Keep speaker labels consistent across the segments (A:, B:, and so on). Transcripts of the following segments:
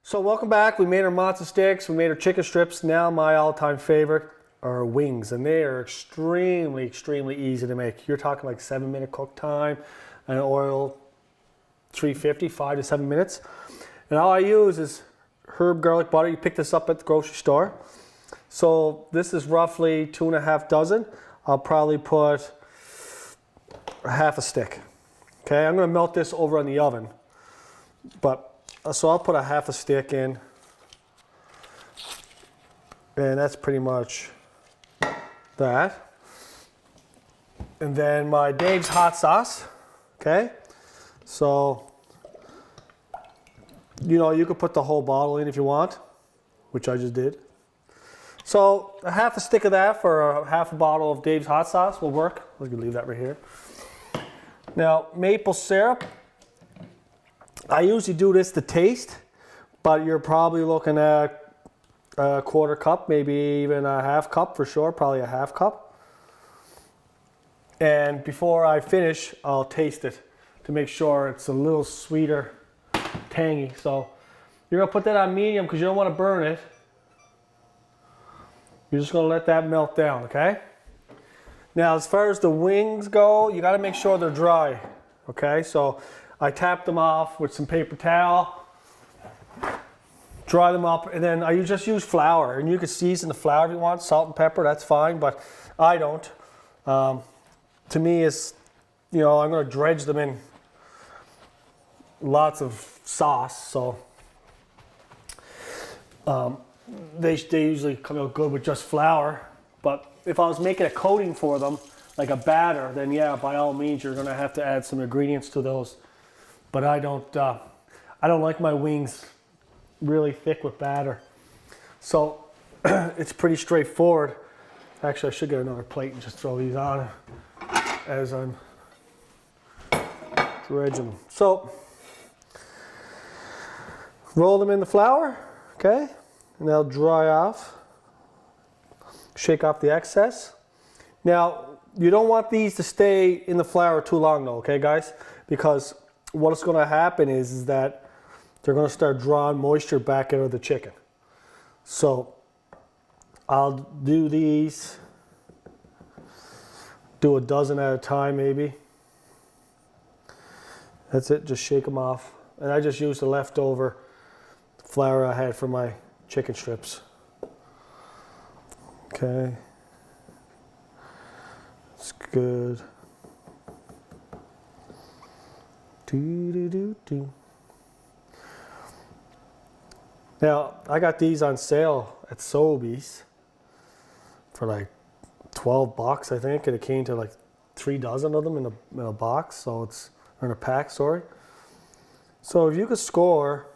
A: So welcome back. We made our matzo sticks, we made our chicken strips. Now my all-time favorite are wings, and they are extremely easy to make. You're talking like 7-minute cook time, and oil 350, 5 to 7 minutes. And all I use is herb garlic butter. You pick this up at the grocery store. So this is roughly 2.5 dozen. I'll probably put half a stick. Okay, I'm gonna melt this over on the oven, but so I'll put a half a stick in, and that's pretty much that. And then my Dave's hot sauce, okay? So, you know, you could put the whole bottle in if you want, which I just did. So a half a stick of that for a half a bottle of Dave's hot sauce will work. We can leave that right here. Now, maple syrup. I usually do this to taste, but you're probably looking at a quarter cup, maybe even a half cup for sure, probably a half cup. And before I finish, I'll taste it to make sure it's a little sweeter, tangy. So you're gonna put that on medium because you don't want to burn it. You're just gonna let that melt down, okay? Now, as far as the wings go, you gotta make sure they're dry, okay? So I tap them off with some paper towel, dry them up, and then I just use flour. And you can season the flour if you want, salt and pepper, that's fine, but I don't. To me, it's, you know, I'm gonna dredge them in lots of sauce, so they usually come out good with just flour. But if I was making a coating for them, like a batter, then yeah, by all means, you're gonna have to add some ingredients to those. But I don't like my wings really thick with batter. So it's pretty straightforward. Actually, I should get another plate and just throw these on as I'm dredging them. So roll them in the flour, okay? And they'll dry off. Shake off the excess. Now, you don't want these to stay in the flour too long though, okay guys? Because what's gonna happen is that they're gonna start drawing moisture back out of the chicken. So I'll do these, do a dozen at a time maybe. That's it, just shake them off. And I just used the leftover flour I had for my chicken strips. Okay, that's good. Now, I got these on sale at Sobeys for like 12 bucks, I think, and it came to like 3 dozen of them in a box, so it's, or in a pack, sorry. So if you could score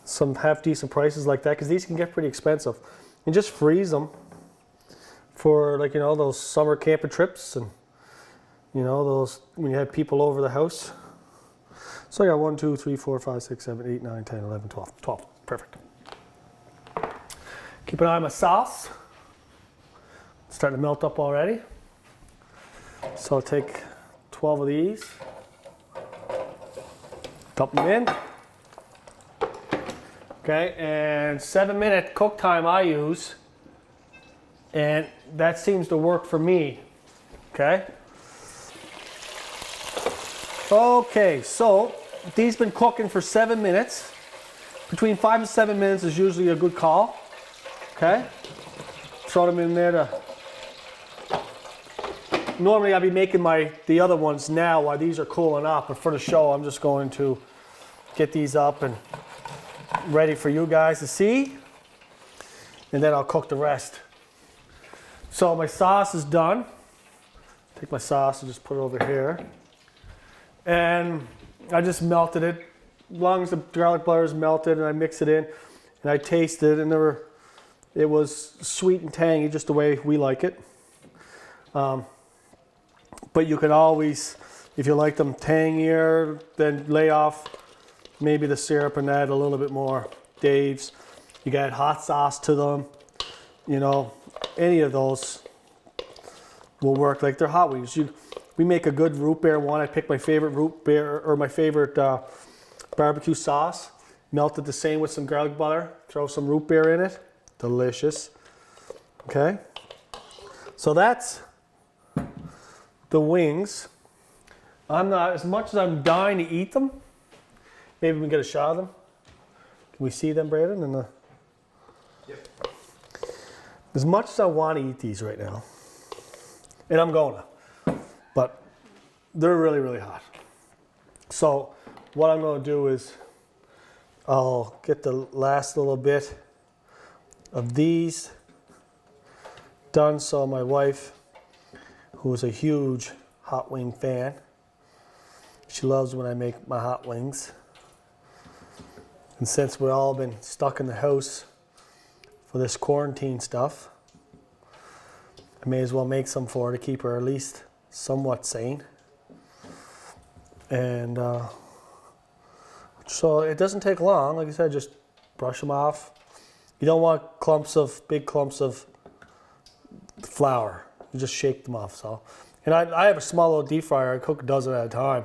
A: some half decent prices like that, because these can get pretty expensive, and just freeze them for, like, you know, those summer camping trips, and you know, those when you have people over the house. So I got 1, 2, 3, 4, 5, 6, 7, 8, 9, 10, 11, 12. 12, perfect. Keep an eye on my sauce. It's starting to melt up already. So I'll take 12 of these, dump them in. Okay, and 7-minute cook time I use, and that seems to work for me, okay? Okay, so these been cooking for 7 minutes. Between 5 and 7 minutes is usually a good call, okay? Throw them in there to, normally I'll be making the other ones now while these are cooling off, but for the show I'm just going to get these up and ready for you guys to see, and then I'll cook the rest. So my sauce is done. Take my sauce and just put it over here. And I just melted it. As long as the garlic butter is melted, and I mix it in, and I tasted it, and it was sweet and tangy, just the way we like it. But you can always, if you like them tangier, then lay off maybe the syrup and add a little bit more Dave's. You can add hot sauce to them. You know, any of those will work. Like they're hot wings. We make a good root beer one. I pick my favorite root beer, or my favorite barbecue sauce, Melted the same with some garlic butter. Throw some root beer in it. Delicious. Okay. So that's the wings. I'm not, as much as I'm dying to eat them, maybe we can get a shot of them. Can we see them, Braden? In the...
B: Yep.
A: As much as I want to eat these right now, and I'm going to, but they're really, really hot. So what I'm going to do is I'll get the last little bit of these done so my wife, who is a huge hot wing fan, she loves when I make my hot wings. And since we've all been stuck in the house for this quarantine stuff, I may as well make some for her to keep her at least somewhat sane. And so it doesn't take long. Like I said, just brush them off. You don't want big clumps of flour. You just shake them off. So, and I have a small little deep fryer. I cook a dozen at a time.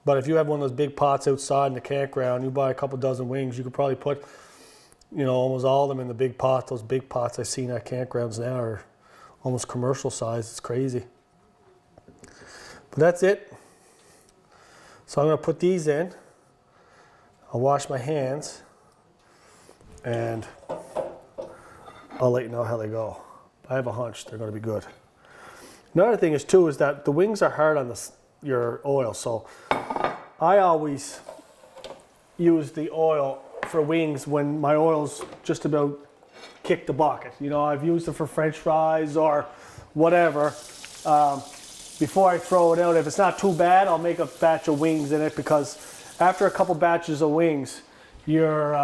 A: But if you have one of those big pots outside in the campground, you buy a couple dozen wings, you could probably put, almost all of them in the big pot. Those big pots I've seen at campgrounds now are almost commercial size. It's crazy. But that's it. So I'm going to put these in. I'll wash my hands and I'll let you know how they go. I have a hunch they're going to be good. Another thing is that the wings are hard on your oil, so I always use the oil for wings when my oil's just about kicked the bucket. I've used it for French fries or whatever. Before I throw it out, if it's not too bad, I'll make a batch of wings in it, because after a couple batches of wings, your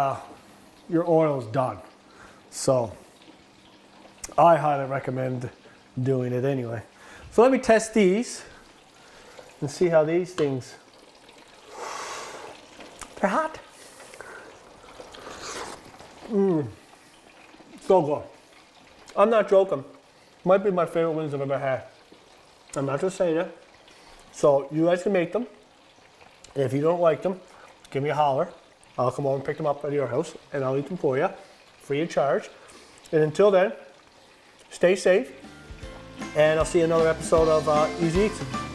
A: oil's done. So I highly recommend doing it anyway. So let me test these and see how these things, they're hot. So good. I'm not joking. Might be my favorite wings I've ever had. I'm not just saying it. So you guys can make them. And if you don't like them, give me a holler. I'll come over and pick them up at your house and I'll eat them for you, free of charge. And until then, stay safe. And I'll see you in another episode of Easy Eats.